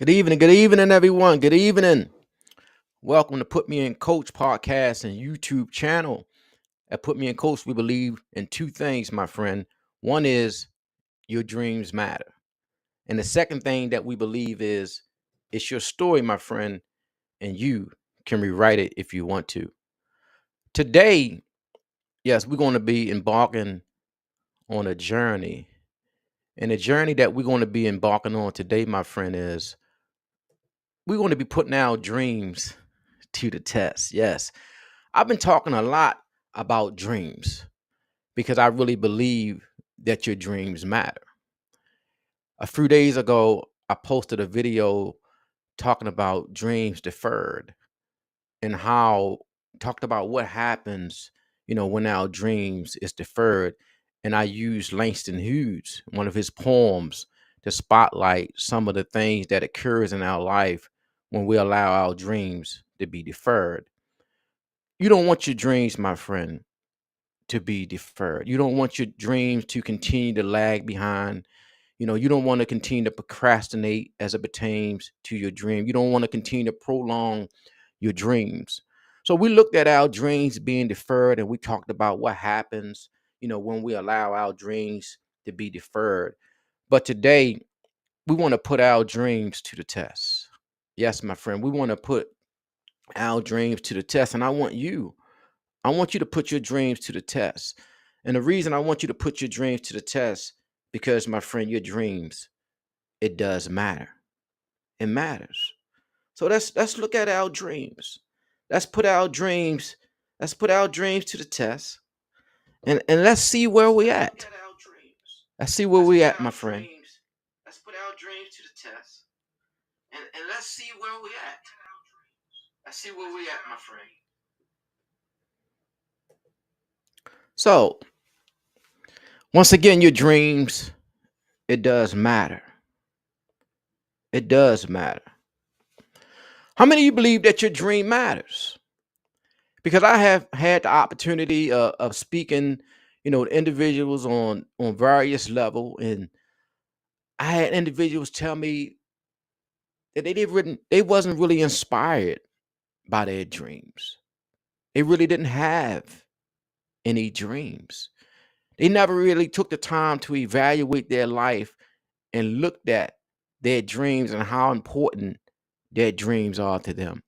Good evening, everyone. Good evening. Welcome to Put Me in Coach podcast and YouTube channel. At Put Me in Coach, we believe in two things, my friend. One is your dreams matter. And the second thing that we believe is it's your story, my friend, and you can rewrite it if you want to. Today, yes, we're going to be embarking on a journey. And the journey that we're going to be embarking on today, my friend, is we're going to be putting our dreams to the test. Yes. I've been talking a lot about dreams because I really believe that your dreams matter. A few days ago, I posted a video talking about dreams deferred and how talked about what happens, when our dreams is deferred. And I used Langston Hughes, one of his poems, to spotlight some of the things that occurs in our life when we allow our dreams to be deferred. You don't want your dreams, my friend, to be deferred. You don't want your dreams to continue to lag behind. You don't want to continue to procrastinate as it pertains to your dream. You don't want to continue to prolong your dreams. So we looked at our dreams being deferred and we talked about what happens, when we allow our dreams to be deferred. But today we want to put our dreams to the test. Yes, my friend, we want to put our dreams to the test. And I want you to put your dreams to the test. And the reason I want you to put your dreams to the test, because my friend, your dreams, it does matter. It matters. So let's look at our dreams. Let's put our dreams, let's put our dreams to the test. And let's see where we at. Let's see where we at, my friend. Let's put our dreams to the test. And let's see where we at. Let's see where we at, my friend. So once again, your dreams, it does matter. It does matter. How many of you believe that your dream matters? Because I have had the opportunity of speaking, to individuals on various level, and I had individuals tell me that they wasn't really inspired by their dreams. They really didn't have any dreams. They never really took the time to evaluate their life and looked at their dreams and how important their dreams are to them.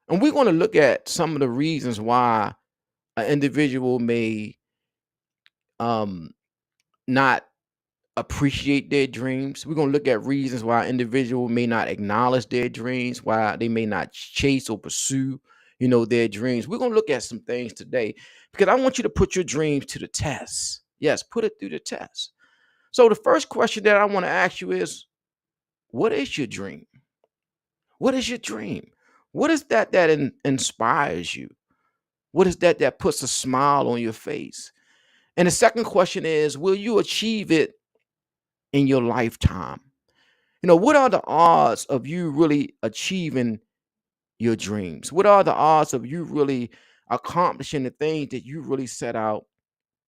And we're going to look at some of the reasons why an individual may um, not appreciate their dreams. We're going to look at reasons why an individual may not acknowledge their dreams, why they may not chase or pursue, their dreams. We're going to look at some things today because I want you to put your dreams to the test. Yes, put it through the test. So the first question that I want to ask you is, what is your dream? What is your dream? What is that inspires you? What is that puts a smile on your face? And the second question is, will you achieve it in your lifetime? What are the odds of you really achieving your dreams? What are the odds of you really accomplishing the things that you really set out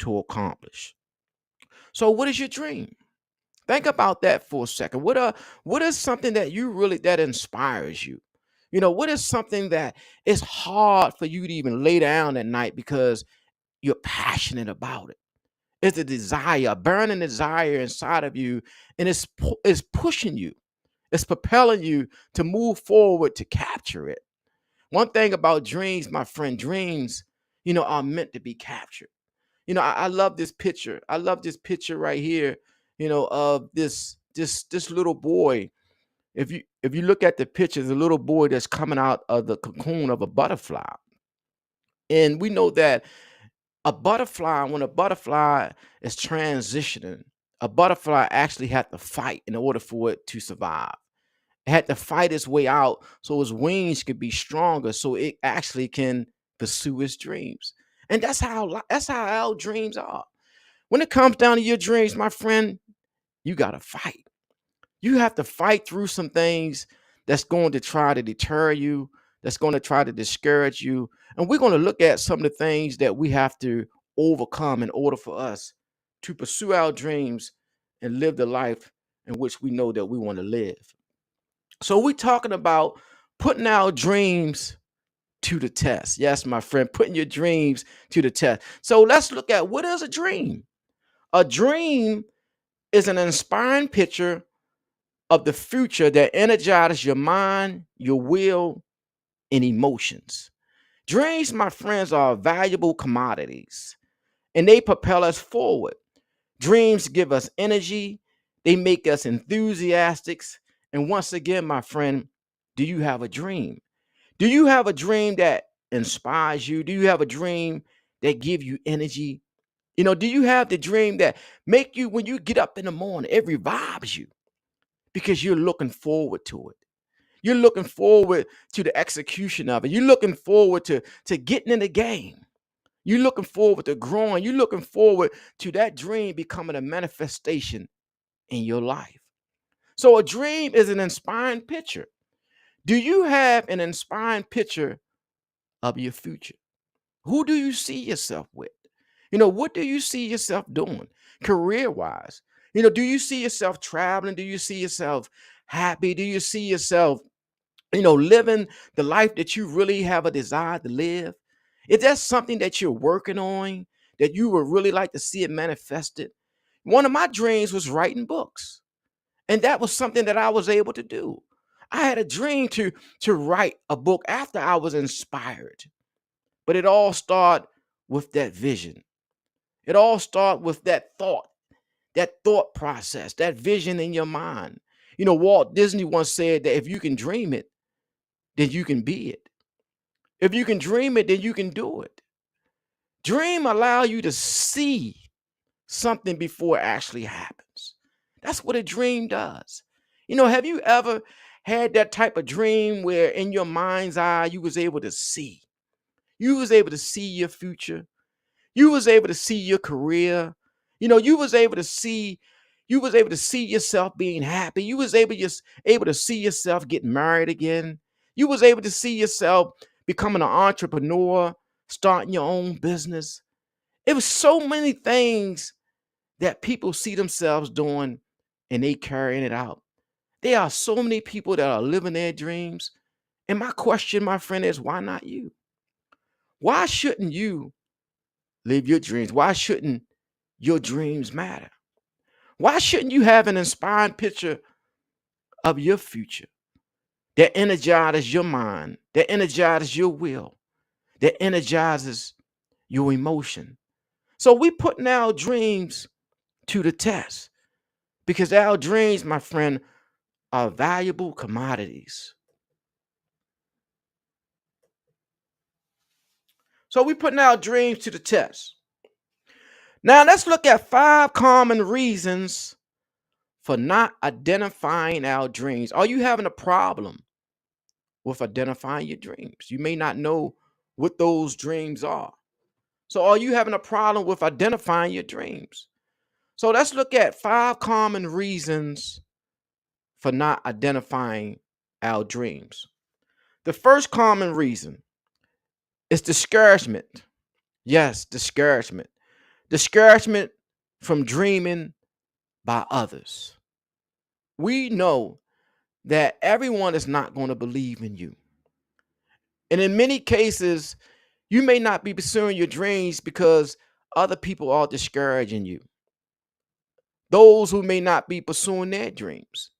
to accomplish? So what is your dream? Think about that for a second. What is something that you really that inspires you? What is something that is hard for you to even lay down at night because you're passionate about it? It's a desire, a burning desire inside of you, and it's pushing you. It's propelling you to move forward to capture it. One thing about dreams, my friend, dreams, are meant to be captured. I love this picture. I love this picture right here, of this little boy. If you look at the picture, the little boy that's coming out of the cocoon of a butterfly. And we know that when a butterfly is transitioning, a butterfly actually had to fight in order for it to survive. It had to fight its way out so its wings could be stronger so it actually can pursue its dreams. And that's how our dreams are. When it comes down to your dreams, my friend, you got to fight. You have to fight through some things that's going to try to deter you, that's going to try to discourage you. And we're going to look at some of the things that we have to overcome in order for us to pursue our dreams and live the life in which we know that we want to live. So we're talking about putting our dreams to the test. Yes, my friend, putting your dreams to the test. So let's look at what is a dream. A dream is an inspiring picture of the future that energizes your mind, your will, and emotions. Dreams, my friends, are valuable commodities and they propel us forward. Dreams give us energy, they make us enthusiastic. And once again, my friend, do you have a dream? Do you have a dream that inspires you? Do you have a dream that give you energy? Do you have the dream that make you when you get up in the morning, it revives you because you're looking forward to it. You're looking forward to the execution of it. You're looking forward to getting in the game. You're looking forward to growing. You're looking forward to that dream becoming a manifestation in your life. So a dream is an inspiring picture. Do you have an inspiring picture of your future? Who do you see yourself with? What do you see yourself doing career wise? Do you see yourself traveling? Do you see yourself happy? Do you see yourself, living the life that you really have a desire to live? Is that something that you're working on that you would really like to see it manifested? One of my dreams was writing books, and that was something that I was able to do. I had a dream to write a book after I was inspired, but it all started with that vision. It all started with that thought process, that vision in your mind. Walt Disney once said that if you can dream it, then you can be it. If you can dream it, then you can do it. Dream allow you to see something before it actually happens. That's what a dream does. Have you ever had that type of dream where in your mind's eye you was able to see? You was able to see your future. You was able to see your career. You was able to see yourself being happy. You was able to see yourself getting married again. You was able to see yourself becoming an entrepreneur, starting your own business. It was so many things that people see themselves doing and they carrying it out. There are so many people that are living their dreams. And my question, my friend, is why not you? Why shouldn't you live your dreams? Why shouldn't your dreams matter? Why shouldn't you have an inspiring picture of your future that energizes your mind, that energizes your will, that energizes your emotion? So we putting our dreams to the test because our dreams, my friend, are valuable commodities. So we putting our dreams to the test. Now let's look at 5 common reasons for not identifying our dreams. Are you having a problem with identifying your dreams? You may not know what those dreams are. So are you having a problem with identifying your dreams? So let's look at 5 common reasons for not identifying our dreams. The first common reason is discouragement. Yes, discouragement. Discouragement from dreaming by others. We know that everyone is not going to believe in you. And in many cases, you may not be pursuing your dreams because other people are discouraging you. Those who may not be pursuing their dreams.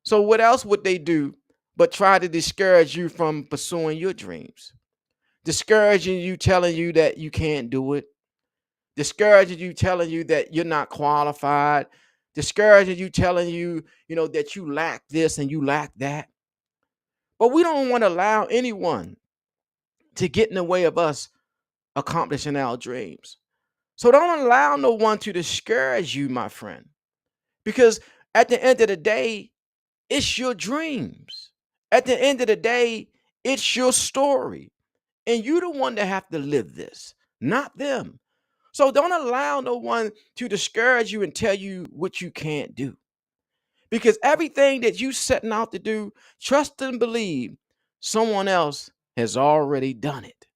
So, what else would they do but try to discourage you from pursuing your dreams? Discouraging you, telling you that you can't do it, discouraging you, telling you that you're not qualified, discouraging you, telling you, that you lack this and you lack that. But we don't want to allow anyone to get in the way of us accomplishing our dreams. So don't allow no one to discourage you, my friend, because at the end of the day, it's your dreams. At the end of the day, it's your story. And you're the one that have to live this, not them. So don't allow no one to discourage you and tell you what you can't do. Because everything that you setting out to do, trust and believe someone else has already done it.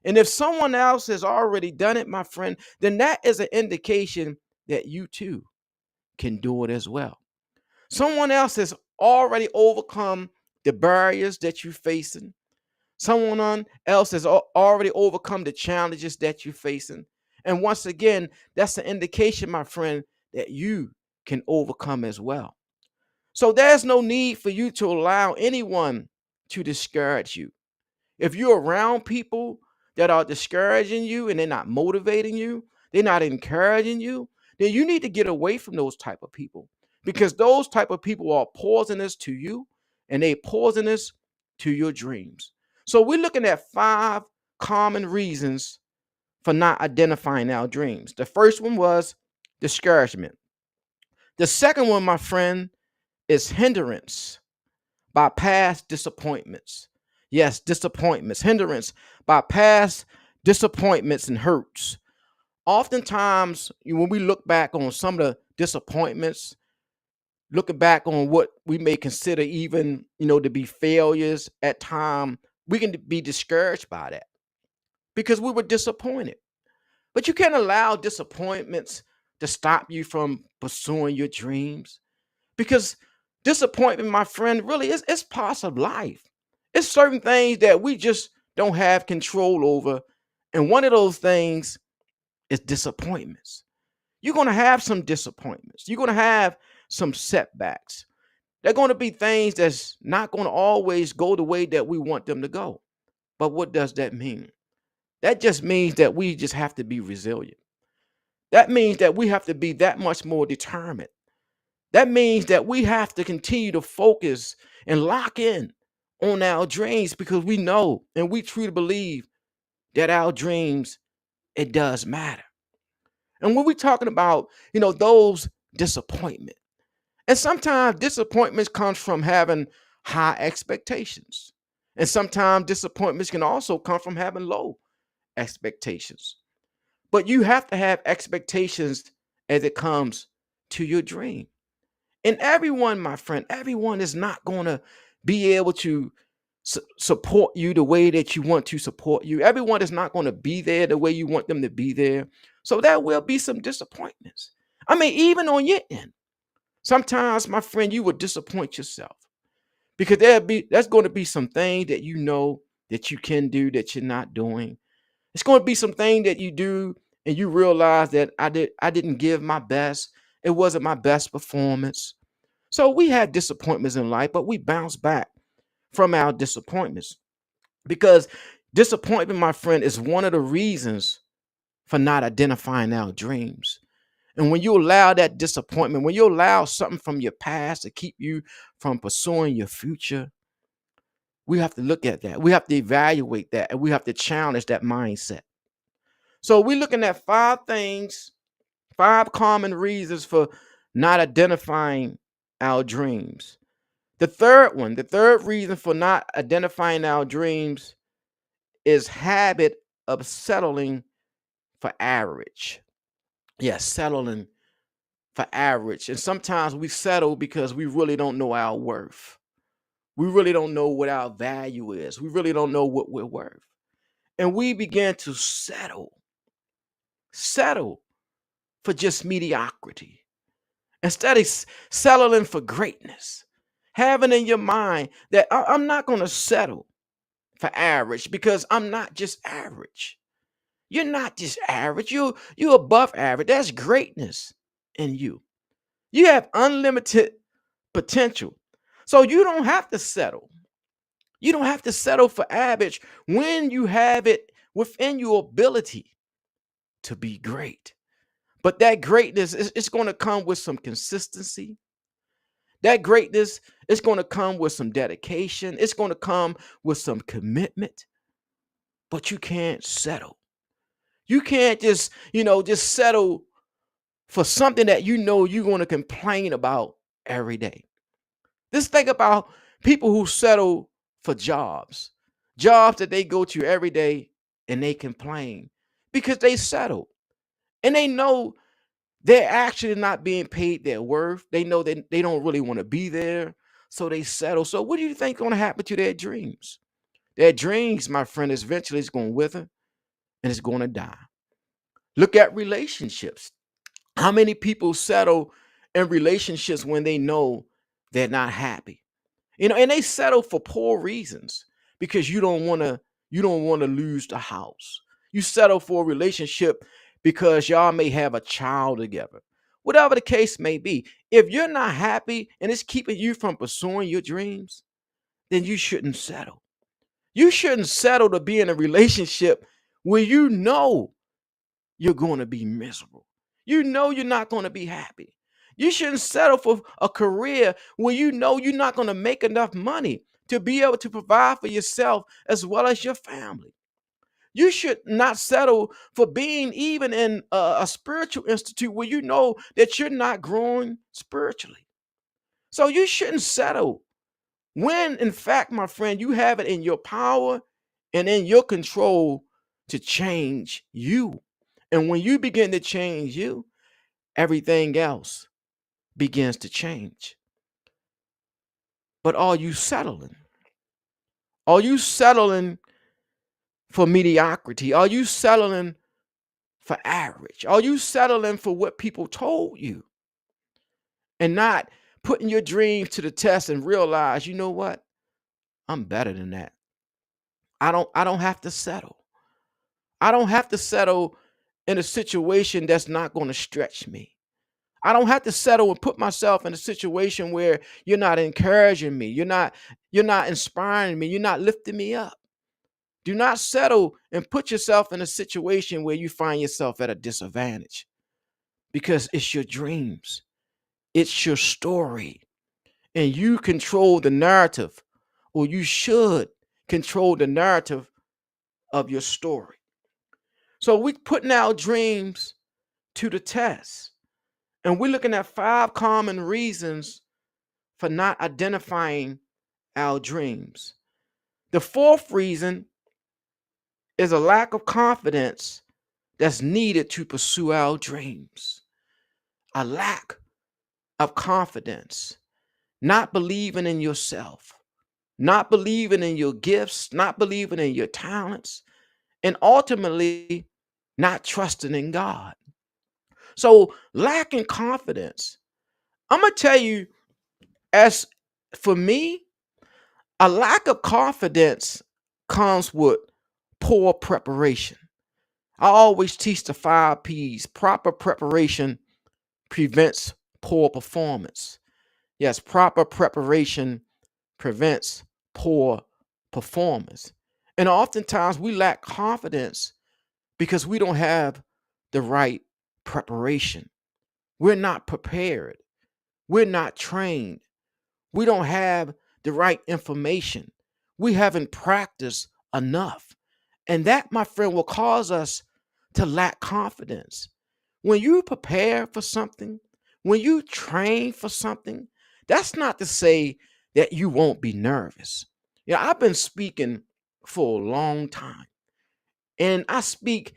And if someone else has already done it, my friend, then that is an indication that you too can do it as well. Someone else has already overcome the barriers that you're facing. Someone else has already overcome the challenges that you're facing. And once again, that's an indication, my friend, that you can overcome as well. So there's no need for you to allow anyone to discourage you. If you're around people that are discouraging you and they're not motivating you, they're not encouraging you, then you need to get away from those type of people, because those type of people are poisonous to you and they poisonous to your dreams. So we're looking at 5 common reasons for not identifying our dreams. The first one was discouragement. The second one, my friend, is hindrance by past disappointments. Yes, disappointments, hindrance by past disappointments and hurts. Oftentimes, when we look back on some of the disappointments, looking back on what we may consider even, to be failures at time, we can be discouraged by that because we were disappointed. But you can't allow disappointments to stop you from pursuing your dreams, because disappointment, my friend, really is it's parts of life. It's certain things that we just don't have control over. And one of those things is disappointments. You're going to have some disappointments. You're going to have some setbacks. They're going to be things that's not going to always go the way that we want them to go. But what does that mean? That just means that we just have to be resilient. That means that we have to be that much more determined. That means that we have to continue to focus and lock in on our dreams, because we know and we truly believe that our dreams, it does matter. And when we're talking about, those disappointment, and sometimes disappointments comes from having high expectations. And sometimes disappointments can also come from having low expectations. But you have to have expectations as it comes to your dream. And everyone, my friend, everyone is not going to be able to support you the way that you want to support you. Everyone is not going to be there the way you want them to be there. So there will be some disappointments. I mean, even on your end, sometimes, my friend, you will disappoint yourself, because that's going to be some things that that you can do that you're not doing. It's going to be something that you do and you realize that I didn't give my best. It wasn't my best performance. So we had disappointments in life, but we bounce back from our disappointments, because disappointment, my friend, is one of the reasons for not identifying our dreams. And when you allow that disappointment, when you allow something from your past to keep you from pursuing your future, we have to look at that. We have to evaluate that, and we have to challenge that mindset. So we're looking at 5 things, 5 common reasons for not identifying our dreams. The third reason for not identifying our dreams is habit of settling for average. Yes, settling for average. And sometimes we settle because we really don't know our worth. We really don't know what our value is. We really don't know what we're worth. And we begin to settle for just mediocrity instead of settling for greatness. Having in your mind that I'm not going to settle for average, because I'm not just average. You're not just average. You're above average. That's greatness in you. You have unlimited potential. So you don't have to settle. You don't have to settle for average when you have it within your ability to be great. But that greatness is it's going to come with some consistency. That greatness is going to come with some dedication. It's going to come with some commitment. But you can't settle. You can't just settle for something that you're going to complain about every day. Just think about people who settle for jobs that they go to every day, and they complain because they settle, and they know they're actually not being paid their worth. They know that they don't really want to be there, so they settle. So what do you think is going to happen to their dreams? Their dreams, my friend, is eventually it's going to wither and it's going to die. Look at relationships. How many people settle in relationships when they know They're not happy. And they settle for poor reasons because you don't want to lose the house. You settle for a relationship because y'all may have a child together. Whatever the case may be, if you're not happy and it's keeping you from pursuing your dreams, then you shouldn't settle. You shouldn't settle to be in a relationship where you know you're going to be miserable. You know you're not going to be happy. You shouldn't settle for a career where you know you're not going to make enough money to be able to provide for yourself as well as your family. You should not settle for being even in a spiritual institute where you know that you're not growing spiritually. So you shouldn't settle when, in fact, my friend, you have it in your power and in your control to change you. And when you begin to change you, everything else begins to change. But are you settling? Are you settling for mediocrity? Are you settling for average? Are you settling for what people told you and not putting your dreams to the test and realize, you know what? I'm better than that. I don't have to settle. I don't have to settle in a situation that's not going to stretch me. I don't have to settle and put myself in a situation where you're not encouraging me. You're not inspiring me. You're not lifting me up. Do not settle and put yourself in a situation where you find yourself at a disadvantage because it's your dreams. It's your story. And you control the narrative, or you should control the narrative of your story. So we're putting our dreams to the test. And we're looking at 5 common reasons for not identifying our dreams. The fourth reason is a lack of confidence that's needed to pursue our dreams. A lack of confidence, not believing in yourself, not believing in your gifts, not believing in your talents, and ultimately not trusting in God. So, lacking confidence, I'm going to tell you, as for me, a lack of confidence comes with poor preparation. I always teach the 5 P's. Proper preparation prevents poor performance. Yes, proper preparation prevents poor performance. And oftentimes we lack confidence because we don't have the right preparation. We're not prepared. We're not trained. We don't have the right information. We haven't practiced enough. And that, my friend, will cause us to lack confidence. When you prepare for something, when you train for something, that's not to say that you won't be nervous. I've been speaking for a long time, and I speak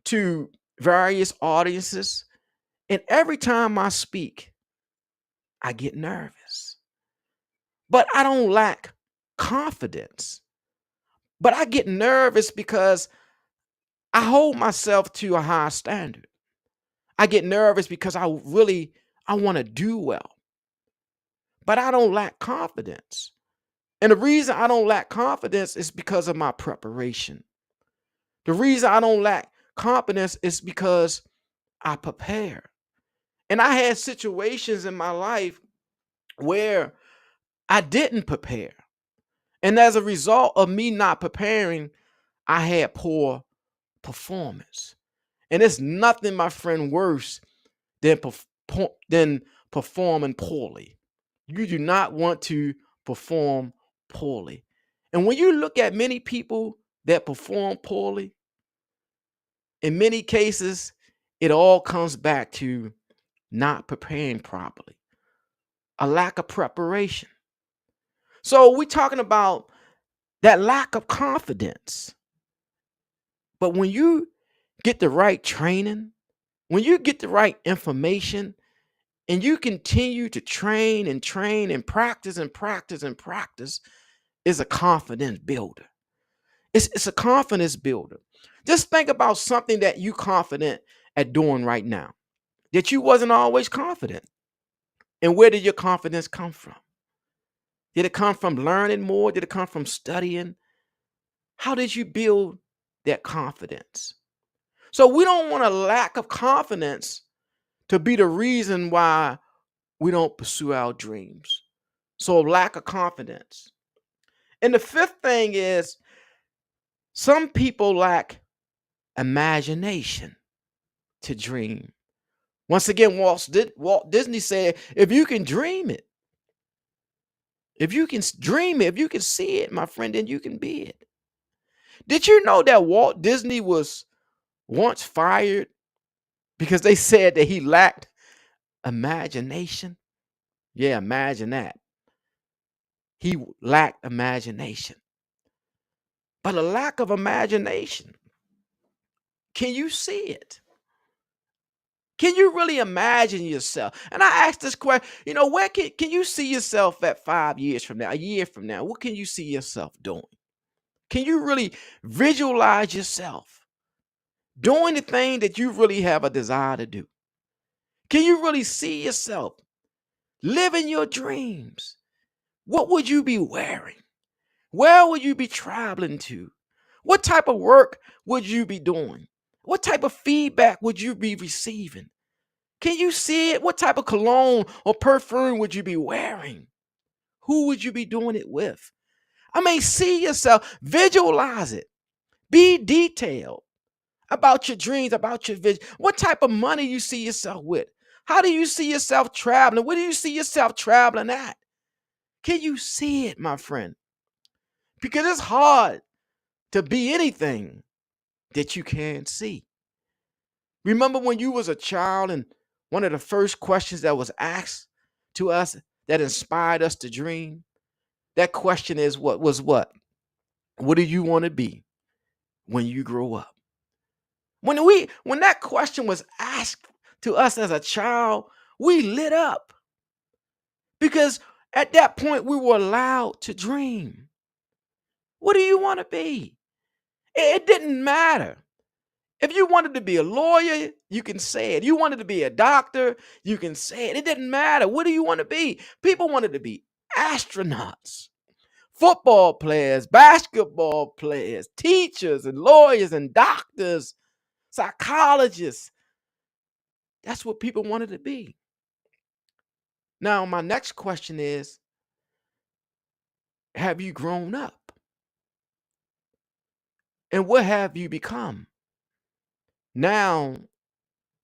to various audiences, and every time I speak, I get nervous. But I don't lack confidence. But I get nervous because I hold myself to a high standard. I get nervous because I want to do well. But I don't lack confidence. And the reason I don't lack confidence is because of my preparation. The reason I don't lack confidence is because I prepare. And I had situations in my life where I didn't prepare. And as a result of me not preparing, I had poor performance. And it's nothing, my friend, worse than, than performing poorly. You do not want to perform poorly. And when you look at many people that perform poorly, in many cases, it all comes back to not preparing properly, a lack of preparation. So we're talking about that lack of confidence. But when you get the right training, when you get the right information, and you continue to train and train and practice and practice and practice, is a confidence builder. It's a confidence builder. Just think about something that you confident at doing right now that you wasn't always confident. And where did your confidence come from? Did it come from learning more? Did it come from studying? How did you build that confidence? So we don't want a lack of confidence to be the reason why we don't pursue our dreams. So lack of confidence. And the fifth thing is some people lack imagination to dream. Once again, Walt Disney said, if you can dream it, if you can dream it, if you can see it, my friend, then you can be it. Did you know that Walt Disney was once fired because they said that he lacked imagination? Yeah, imagine that. He lacked imagination. But a lack of imagination, can you see it? Can you really imagine yourself? And I asked this question, where can you see yourself at 5 years from now, a year from now? What can you see yourself doing? Can you really visualize yourself doing the thing that you really have a desire to do? Can you really see yourself living your dreams? What would you be wearing? Where would you be traveling to? What type of work would you be doing? What type of feedback would you be receiving? Can you see it? What type of cologne or perfume would you be wearing? Who would you be doing it with? I mean, see yourself, visualize it, be detailed about your dreams, about your vision. What type of money you see yourself with? How do you see yourself traveling? Where do you see yourself traveling at? Can you see it, my friend? Because it's hard to be anything that you can't see. Remember when you was a child and one of the first questions that was asked to us that inspired us to dream? That question is what? What do you want to be when you grow up? When that question was asked to us as a child, we lit up because at that point we were allowed to dream. What do you want to be? It didn't matter. If you wanted to be a lawyer, you can say it. You wanted to be a doctor, you can say it. It didn't matter. What do you want to be? People wanted to be astronauts, football players, basketball players, teachers and lawyers and doctors, psychologists. That's what people wanted to be. Now, my next question is, have you grown up? And what have you become now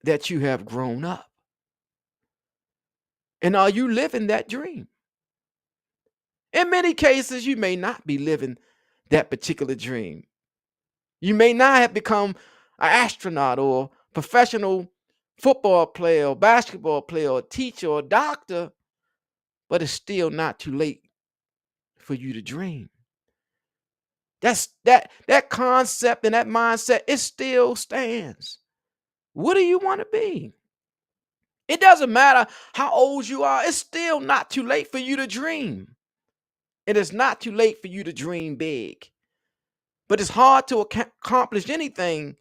that you have grown up? And are you living that dream? In many cases, you may not be living that particular dream. You may not have become an astronaut or professional football player or basketball player or teacher or doctor, but it's still not too late for you to dream. That concept and that mindset, it still stands. What do you want to be? It doesn't matter how old you are, it's still not too late for you to dream. It is not too late for you to dream big. But it's hard to accomplish anything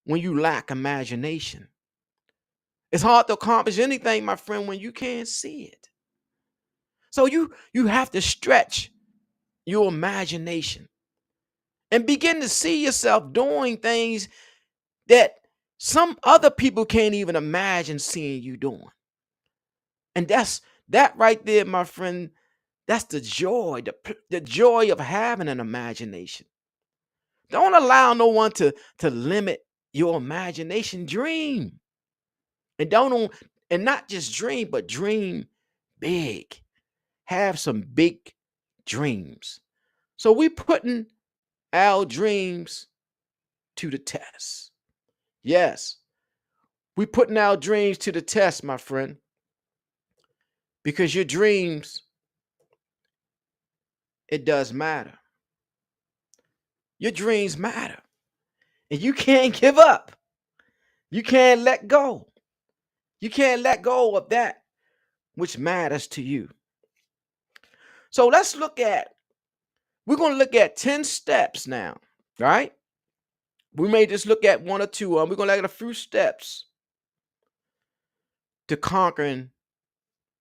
when you lack imagination. It's hard to accomplish anything, my friend, when you can't see it. So you have to stretch your imagination and begin to see yourself doing things that some other people can't even imagine seeing you doing. And that right there, my friend, that's the joy, the joy of having an imagination. Don't allow no one to limit your imagination. Dream. And and not just dream, but dream big. Have some big dreams. So we putting our dreams to the test. Yes, we putting our dreams to the test, my friend. Because your dreams, it does matter. Your dreams matter. And you can't give up. You can't let go. You can't let go of that which matters to you. So we're going to look at 10 steps now, right? We may just look at one or two. We're going to look at a few steps to conquering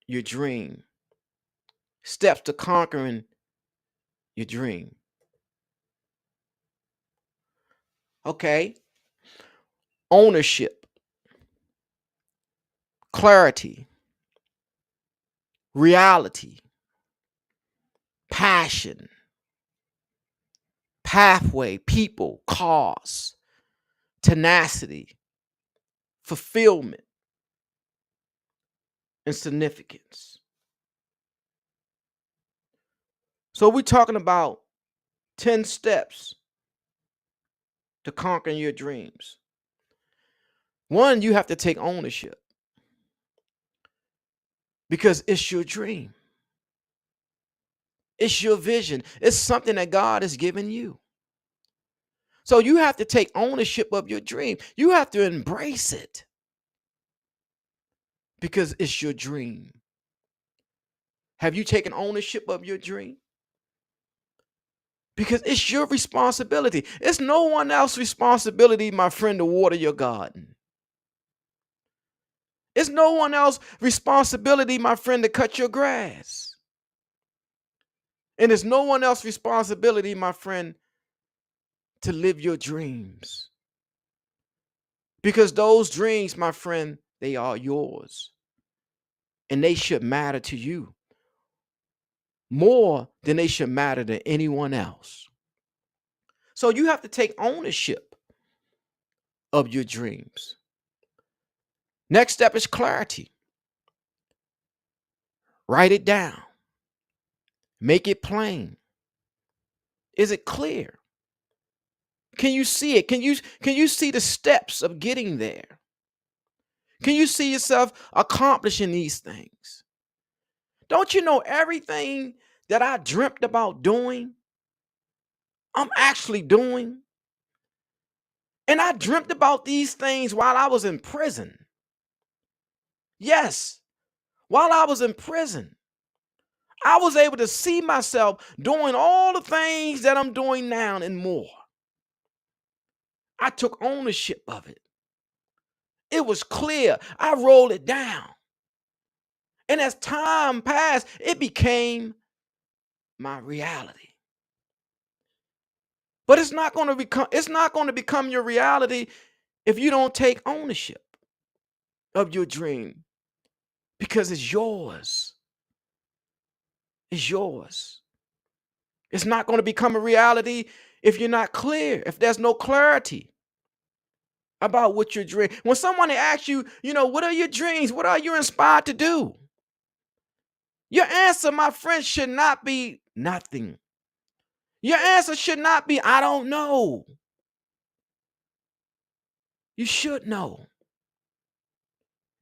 your dream. Steps to conquering your dream. Okay. Ownership, clarity, reality, passion, pathway, people, cause, tenacity, fulfillment, and significance. So we're talking about 10 steps to conquering your dreams. One, you have to take ownership because it's your dream. It's your vision. It's something that God has given you. So you have to take ownership of your dream. You have to embrace it because it's your dream. Have you taken ownership of your dream? Because it's your responsibility. It's no one else's responsibility, my friend, to water your garden. It's no one else's responsibility, my friend, to cut your grass. And it's no one else's responsibility, my friend, to live your dreams. Because those dreams, my friend, they are yours. And they should matter to you more than they should matter to anyone else. So you have to take ownership of your dreams. Next step is clarity. Write it down. Make it plain. Is it clear? Can you see it? Can you see the steps of getting there? Can you see yourself accomplishing these things? Don't you know everything that I dreamt about doing, I'm actually doing? And I dreamt about these things while I was in prison. Yes, while I was in prison, I was able to see myself doing all the things that I'm doing now and more. I took ownership of it. It was clear. I rolled it down. And as time passed, it became my reality. But it's not going to become your reality if you don't take ownership of your dream because it's yours. It's yours. It's not going to become a reality if you're not clear, if there's no clarity about what your dream. When someone asks you, what are your dreams? What are you inspired to do? Your answer, my friend, should not be nothing. Your answer should not be, I don't know. You should know.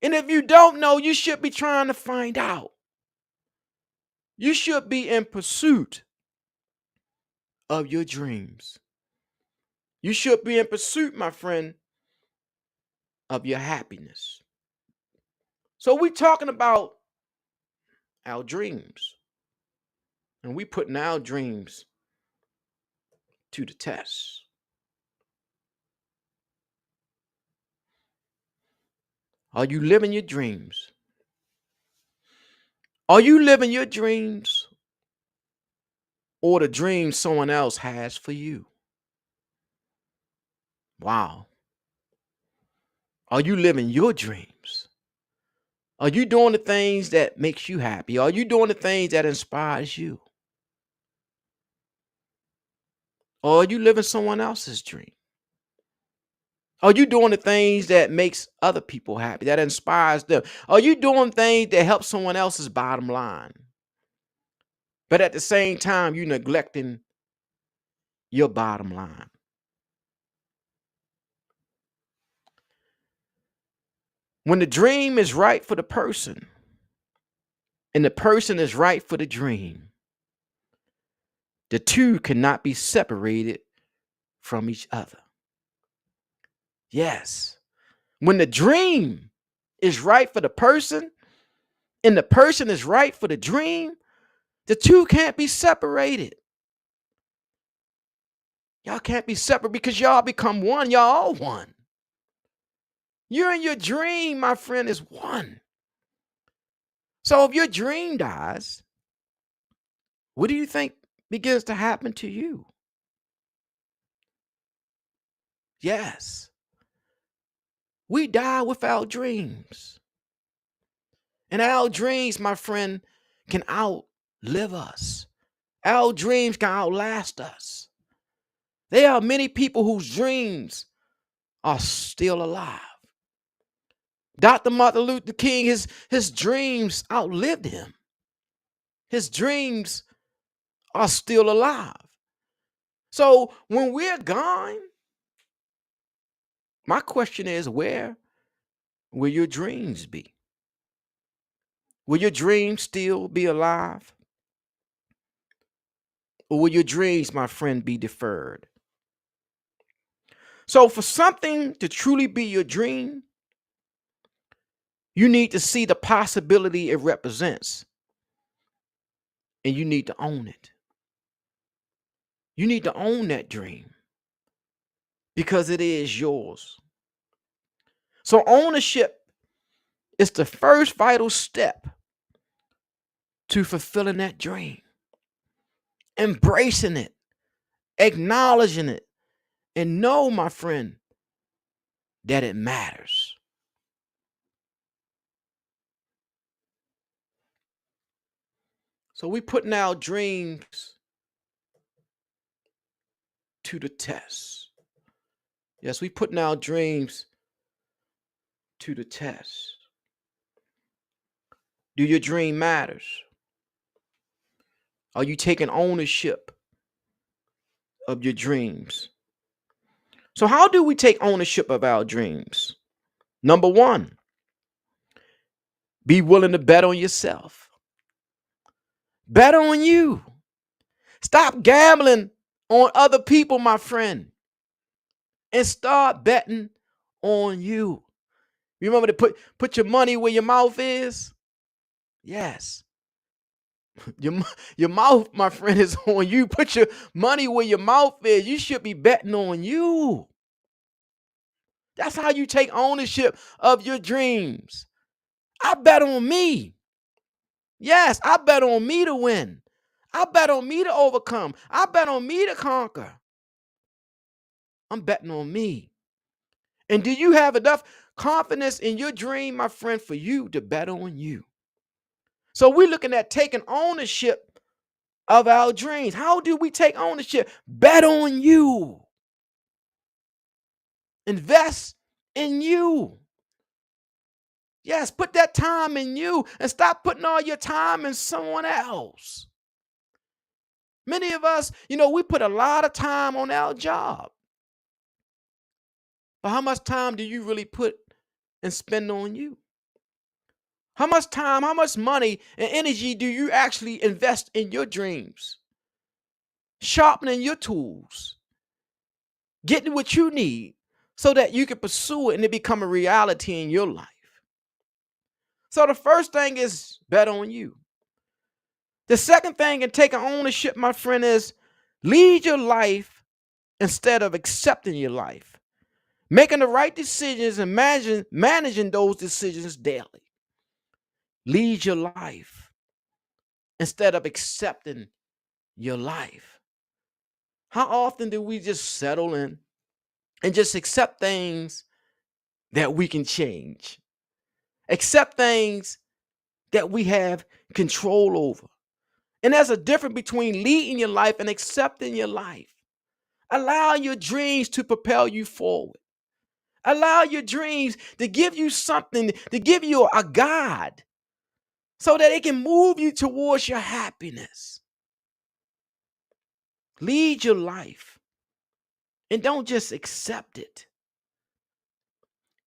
And if you don't know, you should be trying to find out. You should be in pursuit of your dreams. You should be in pursuit, my friend, of your happiness. So we're talking about our dreams. And we putting our dreams to the test. Are you living your dreams? Are you living your dreams or the dreams someone else has for you? Wow. Are you living your dreams? Are you doing the things that makes you happy? Are you doing the things that inspires you? Or are you living someone else's dream? Are you doing the things that makes other people happy, that inspires them? Are you doing things that help someone else's bottom line? But at the same time, you're neglecting your bottom line. When the dream is right for the person and the person is right for the dream, the two cannot be separated from each other. Yes. When the dream is right for the person and the person is right for the dream, the two can't be separated. Y'all can't be separate because y'all become one. Y'all all one. You and your dream, my friend, is one. So if your dream dies, what do you think begins to happen to you? Yes, we die with our dreams. And our dreams, my friend, can outlive us. Our dreams can outlast us. There are many people whose dreams are still alive. Dr. Martin Luther King, his dreams outlived him. His dreams are still alive. So when we're gone, my question is, where will your dreams be? Will your dreams still be alive? Or will your dreams, my friend, be deferred? So for something to truly be your dream, you need to see the possibility it represents, and you need to own it. You need to own that dream because it is yours. So ownership is the first vital step to fulfilling that dream, embracing it, acknowledging it, and know, my friend, that it matters. So we putting our dreams to the test. Yes, we putting our dreams to the test. Do your dream matters? Are you taking ownership of your dreams? So how do we take ownership of our dreams? Number one, be willing to bet on yourself. Bet on you. Stop gambling on other people, my friend, and start betting on you. Remember to put your money where your mouth is? Yes. Your mouth, my friend, is on you. Put your money where your mouth is. You should be betting on you. That's how you take ownership of your dreams. I bet on me. Yes, I bet on me to win. I bet on me to overcome. I bet on me to conquer. I'm betting on me. And do you have enough confidence in your dream, my friend, for you to bet on you? So we're looking at taking ownership of our dreams. How do we take ownership? Bet on you. Invest in you. Yes, put that time in you and stop putting all your time in someone else. Many of us, we put a lot of time on our job. But how much time do you really put and spend on you? How much time, how much money and energy do you actually invest in your dreams? Sharpening your tools, getting what you need so that you can pursue it and it become a reality in your life. So the first thing is bet on you. The second thing in taking ownership, my friend, is lead your life instead of accepting your life. Making the right decisions and managing those decisions daily. Lead your life instead of accepting your life. How often do we just settle in and just accept things that we can change? Accept things that we have control over. And there's a difference between leading your life and accepting your life. Allow your dreams to propel you forward. Allow your dreams to give you something, to give you a guide so that it can move you towards your happiness. Lead your life and don't just accept it.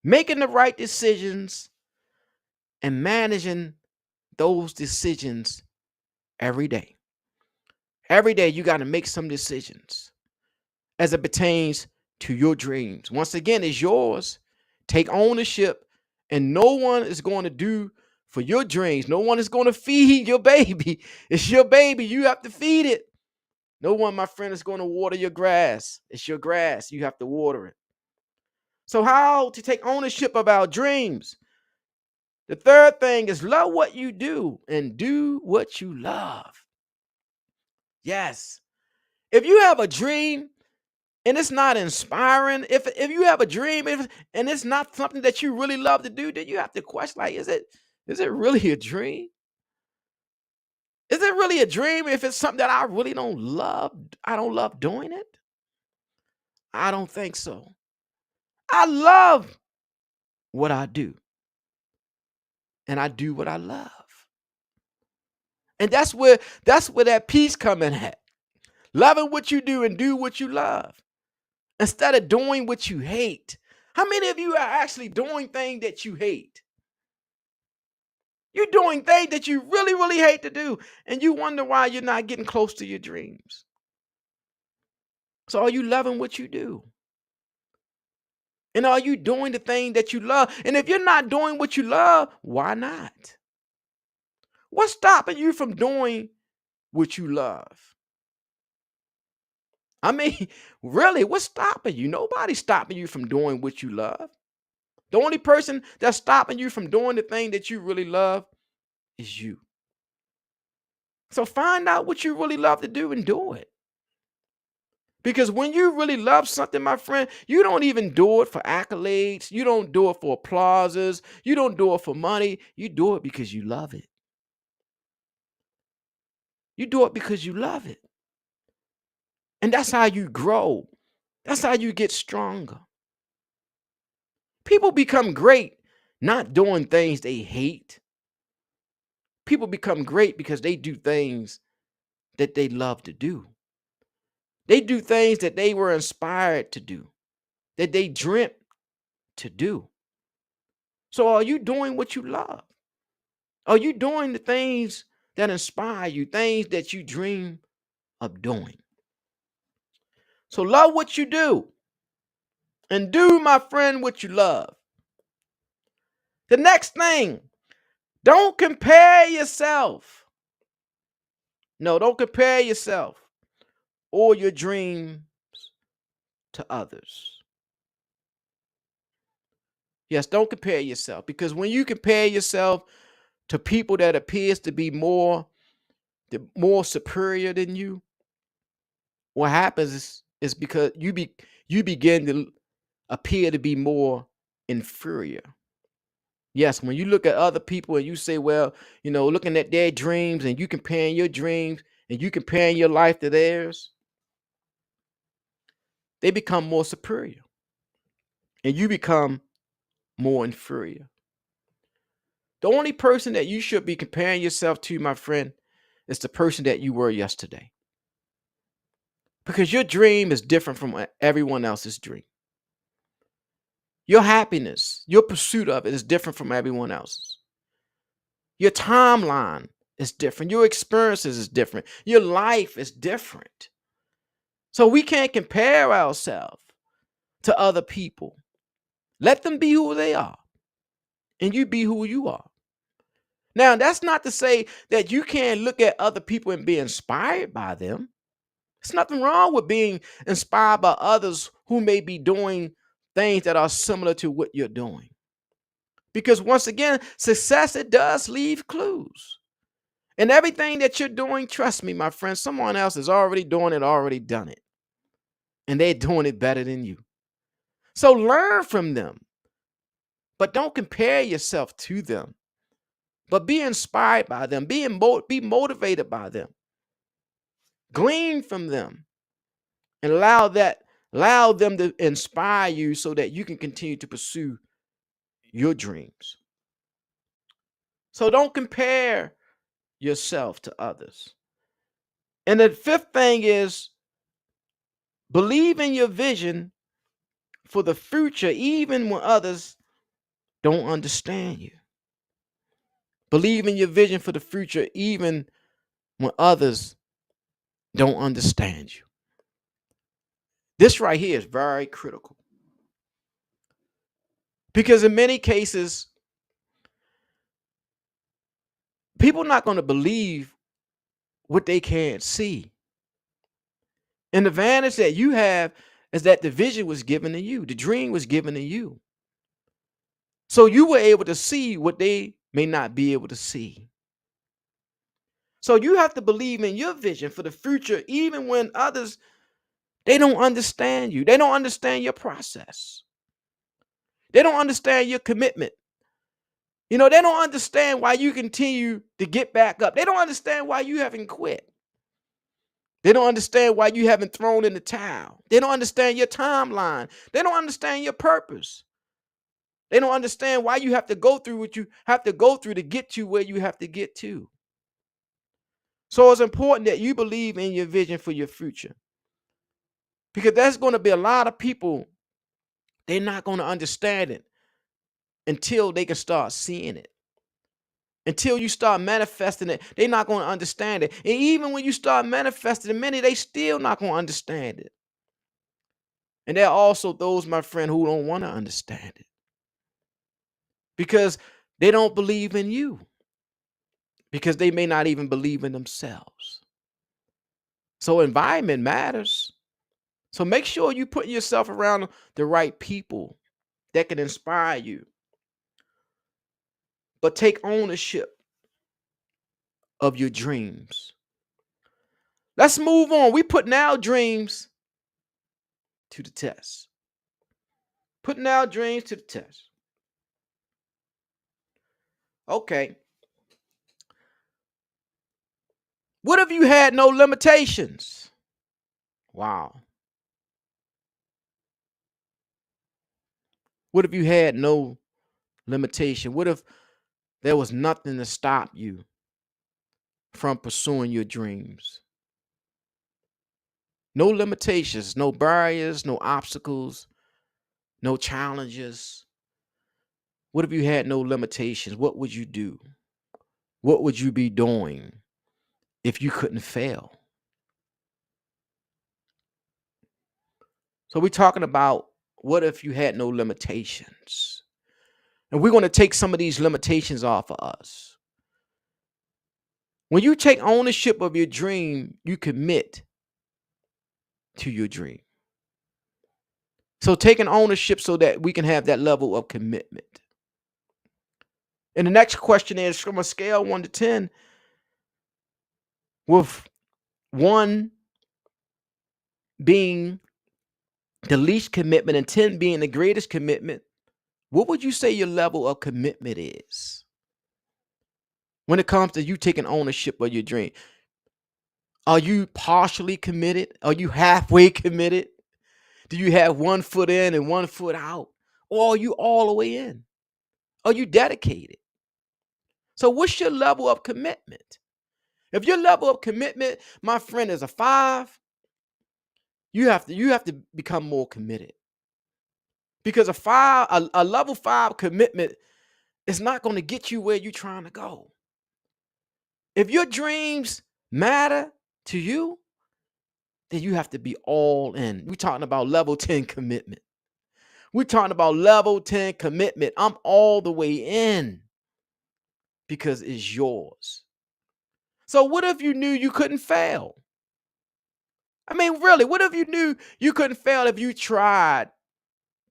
Making the right decisions and managing those decisions every day. Every day you got to make some decisions as it pertains to your dreams. Once again, it's yours. Take ownership, and no one is going to do for your dreams. No one is going to feed your baby. It's your baby. You have to feed it. No one, my friend, is going to water your grass. It's your grass. You have to water it. So how to take ownership of our dreams? The third thing is love what you do and do what you love. Yes. If you have a dream and it's not inspiring, if you have a dream and it's not something that you really love to do, then you have to question, like, is it really a dream? Is it really a dream if it's something that I really don't love? I don't love doing it? I don't think so. I love what I do, and I do what I love. And that's where that peace come in at. Loving what you do and do what you love instead of doing what you hate. How many of you are actually doing things that you hate? You're doing things that you really, really hate to do, and you wonder why you're not getting close to your dreams. So are you loving what you do? And are you doing the thing that you love? And if you're not doing what you love, why not? What's stopping you from doing what you love? I mean, really, what's stopping you? Nobody's stopping you from doing what you love. The only person that's stopping you from doing the thing that you really love is you. So find out what you really love to do and do it. Because when you really love something, my friend, you don't even do it for accolades. You don't do it for applauses. You don't do it for money. You do it because you love it. You do it because you love it. And that's how you grow. That's how you get stronger. People become great not doing things they hate. People become great because they do things that they love to do. They do things that they were inspired to do, that they dreamt to do. So are you doing what you love? Are you doing the things that inspire you, things that you dream of doing? So love what you do and do, my friend, what you love. The next thing, don't compare yourself. No, don't compare yourself or your dreams to others. Yes, don't compare yourself, because when you compare yourself to people that appears to be more superior than you, what happens is because you begin to appear to be more inferior. Yes, when you look at other people and you say, well, looking at their dreams and you comparing your dreams and you comparing your life to theirs, they become more superior and you become more inferior. The only person that you should be comparing yourself to, my friend, is the person that you were yesterday. Because your dream is different from everyone else's dream. Your happiness, your pursuit of it is different from everyone else's. Your timeline is different. Your experiences is different. Your life is different. So we can't compare ourselves to other people. Let them be who they are, and you be who you are. Now, that's not to say that you can't look at other people and be inspired by them. There's nothing wrong with being inspired by others who may be doing things that are similar to what you're doing. Because once again, success, it does leave clues. And everything that you're doing, trust me, my friend, someone else is already doing it, already done it. And they're doing it better than you. So learn from them. But don't compare yourself to them. But be inspired by them. Be motivated by them. Glean from them. And allow them to inspire you so that you can continue to pursue your dreams. So don't compare yourself to others. And the fifth thing is, believe in your vision for the future, even when others don't understand you. Believe in your vision for the future, even when others don't understand you. This right here is very critical. Because in many cases, people are not going to believe what they can't see. And the advantage that you have is that the vision was given to you. The dream was given to you. So you were able to see what they may not be able to see. So you have to believe in your vision for the future, even when others, they don't understand you. They don't understand your process. They don't understand your commitment. They don't understand why you continue to get back up. They don't understand why you haven't quit. They don't understand why you haven't thrown in the towel. They don't understand your timeline. They don't understand your purpose. They don't understand why you have to go through what you have to go through to get to where you have to get to. So it's important that you believe in your vision for your future, because there's going to be a lot of people, they're not going to understand it until they can start seeing it. Until you start manifesting it, they're not going to understand it. And even when you start manifesting it, many, they still not going to understand it. And there are also those, my friend, who don't want to understand it because they don't believe in you, because they may not even believe in themselves. So environment matters. So make sure you put yourself around the right people that can inspire you. But take ownership of your dreams. Let's move on. We putting our dreams to the test. Putting our dreams to the test. Okay. What if you had no limitations? Wow. What if you had no limitation? What if there was nothing to stop you from pursuing your dreams? No limitations, no barriers, no obstacles, no challenges. What if you had no limitations? What would you do? What would you be doing if you couldn't fail? So we're talking about what if you had no limitations? And we're going to take some of these limitations off of us. When you take ownership of your dream, you commit to your dream. So taking ownership so that we can have that level of commitment. And the next question is, from a scale 1 to 10, with 1 being the least commitment and 10 being the greatest commitment, what would you say your level of commitment is when it comes to you taking ownership of your dream? Are you partially committed? Are you halfway committed? Do you have 1 foot in and 1 foot out? Or are you all the way in? Are you dedicated? So what's your level of commitment? If your level of commitment, my friend, is a 5, you have to become more committed. Because a level 5 commitment is not going to get you where you're trying to go. If your dreams matter to you, then you have to be all in. We're talking about level 10 commitment. We're talking about level 10 commitment. I'm all the way in because it's yours. So what if you knew you couldn't fail? I mean, really, what if you knew you couldn't fail if you tried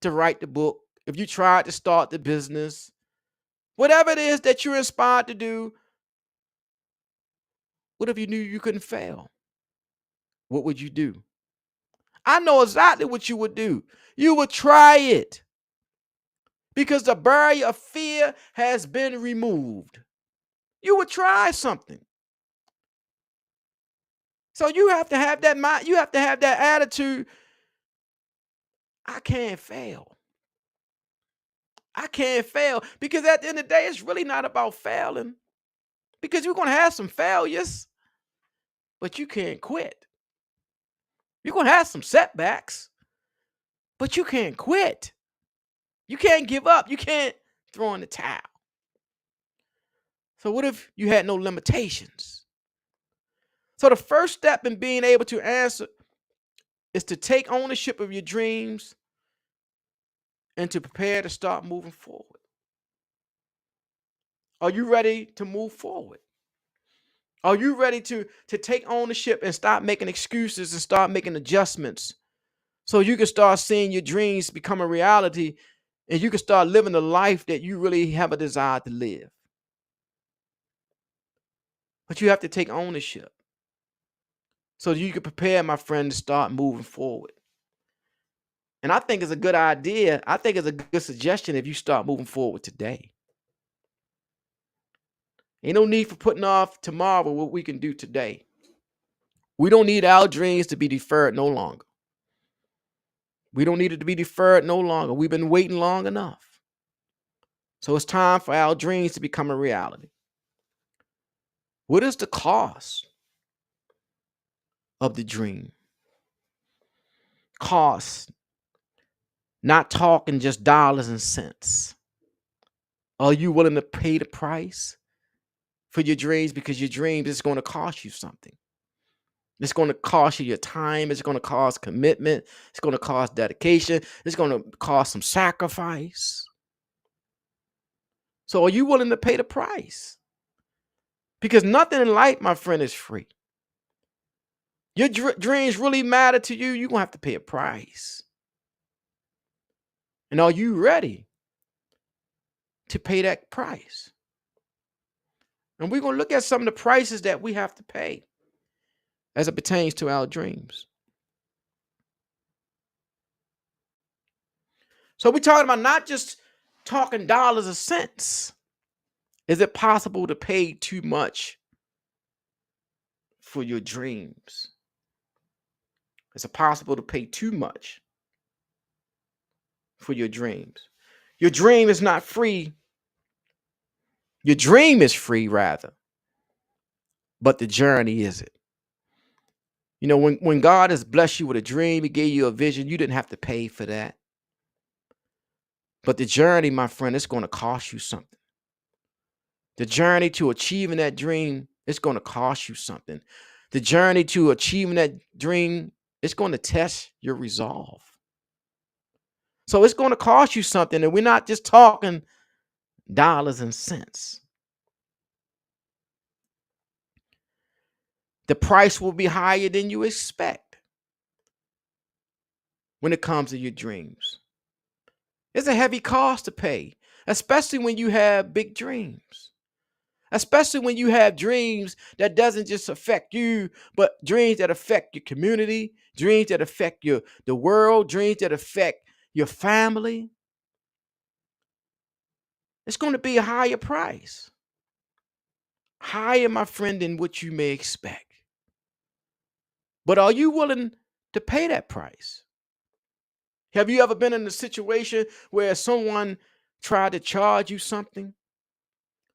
to write the book, if you tried to start the business, whatever it is that you're inspired to do? What if you knew you couldn't fail? What would you do? I know exactly what you would do. You would try it because the barrier of fear has been removed. You would try something. So you have to have that mind, you have to have that attitude. I can't fail. I can't fail, because at the end of the day, it's really not about failing, because you're going to have some failures, but you can't quit. You're going to have some setbacks, but you can't quit. You can't give up. You can't throw in the towel. So what if you had no limitations? So the first step in being able to answer is to take ownership of your dreams and to prepare to start moving forward. Are you ready to move forward? Are you ready to take ownership and stop making excuses and start making adjustments so you can start seeing your dreams become a reality and you can start living the life that you really have a desire to live. But you have to take ownership so that you can prepare, my friend, to start moving forward. And I think it's a good idea. I think it's a good suggestion if you start moving forward today. Ain't no need for putting off tomorrow what we can do today. We don't need our dreams to be deferred no longer. We don't need it to be deferred no longer. We've been waiting long enough. So it's time for our dreams to become a reality. What is the cost of the dream? Cost, not talking just dollars and cents. Are you willing to pay the price for your dreams? Because your dreams is going to cost you something. It's going to cost you your time. It's going to cost commitment. It's going to cost dedication. It's going to cost some sacrifice. So are you willing to pay the price? Because nothing in life, my friend, is free. Your dreams really matter to you, you're going to have to pay a price. And are you ready to pay that price? And we're going to look at some of the prices that we have to pay as it pertains to our dreams. So we're talking about not just talking dollars or cents. Is it possible to pay too much for your dreams? Is it possible to pay too much for your dreams? Your dream is not free. Your dream is free, rather. But the journey isn't. You know, when God has blessed you with a dream, he gave you a vision, you didn't have to pay for that. But the journey, my friend, it's going to cost you something. The journey to achieving that dream, it's going to cost you something. The journey to achieving that dream, it's going to test your resolve. So it's going to cost you something, and we're not just talking dollars and cents. The price will be higher than you expect when it comes to your dreams. It's a heavy cost to pay, especially when you have big dreams. Especially when you have dreams that doesn't just affect you, but dreams that affect your community, dreams that affect the world, dreams that affect your family. It's going to be a higher price. Higher, my friend, than what you may expect. But are you willing to pay that price? Have you ever been in a situation where someone tried to charge you something?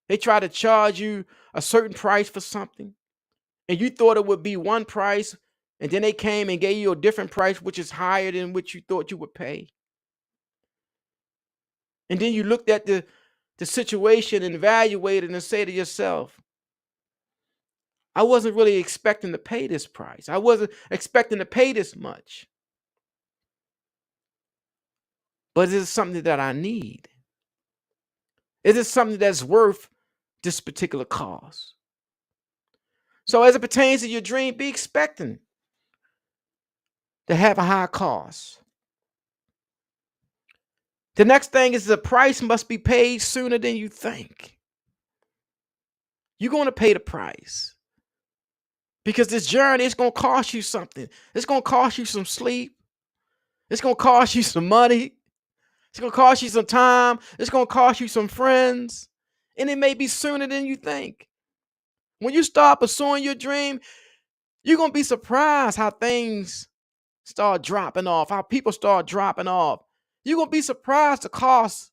They tried to charge you a certain price for something, and you thought it would be one price, and then they came and gave you a different price, which is higher than what you thought you would pay. And then you looked at the situation and evaluated and say to yourself, I wasn't really expecting to pay this price. I wasn't expecting to pay this much. But is it something that I need? Is it something that's worth this particular cause? So as it pertains to your dream, be expecting to have a high cost. The next thing is the price must be paid sooner than you think. You're going to pay the price because this journey is going to cost you something. It's going to cost you some sleep. It's going to cost you some money. It's going to cost you some time. It's going to cost you some friends. And it may be sooner than you think. When you start pursuing your dream, you're going to be surprised how things start dropping off, how people start dropping off. You're going to be surprised the cost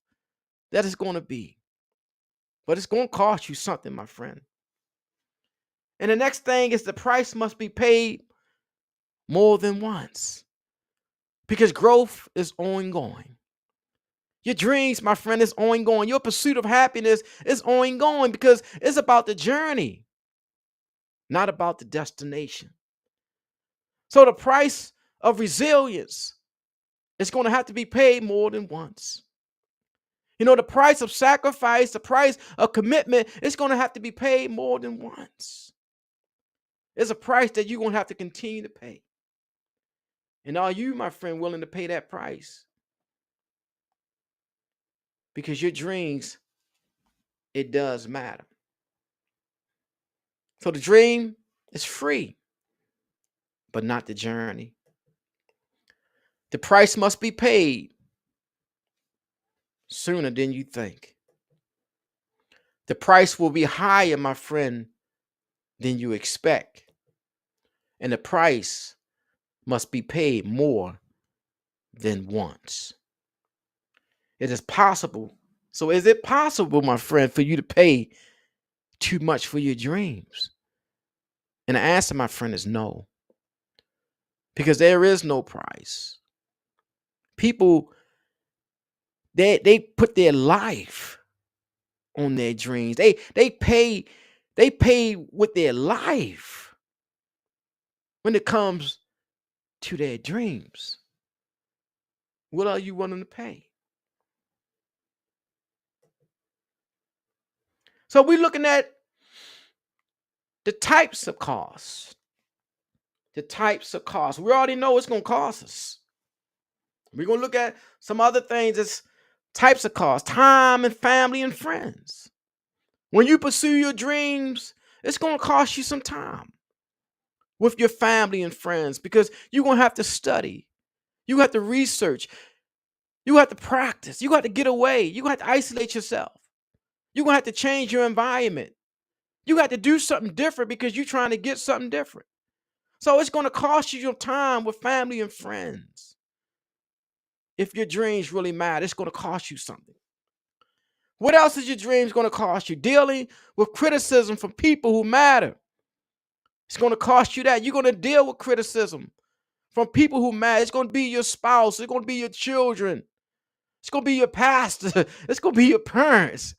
that it's going to be. But it's going to cost you something, my friend. And the next thing is the price must be paid more than once because growth is ongoing. Your dreams, my friend, is ongoing. Your pursuit of happiness is ongoing because it's about the journey, not about the destination. So the price of resilience is going to have to be paid more than once. You know, the price of sacrifice, the price of commitment, it's going to have to be paid more than once. It's a price that you're going to have to continue to pay. And are you, my friend, willing to pay that price? because your dreams, it does matter. So the dream is free, but not the journey. The price must be paid sooner than you think. The price will be higher, my friend, than you expect. And the price must be paid more than once. It is possible. So is it possible, my friend, for you to pay too much for your dreams? And the answer, my friend, is no. Because there is no price. People, they put their life on their dreams. They pay with their life when it comes to their dreams. What are you willing to pay? So we're looking at the types of costs. The types of costs. We already know it's going to cost us. We're going to look at some other things as types of costs: time and family and friends. When you pursue your dreams, it's going to cost you some time with your family and friends, because you're going to have to study. You have to research. You have to practice. You have to get away. You have to isolate yourself. You're going to have to change your environment. You got to do something different because you're trying to get something different. So it's going to cost you your time with family and friends. If your dreams really matter, it's going to cost you something. What else is your dreams going to cost you? Dealing with criticism from people who matter. It's going to cost you that. You're going to deal with criticism from people who matter. It's going to be your spouse. It's going to be your children. It's going to be your pastor. It's going to be your parents,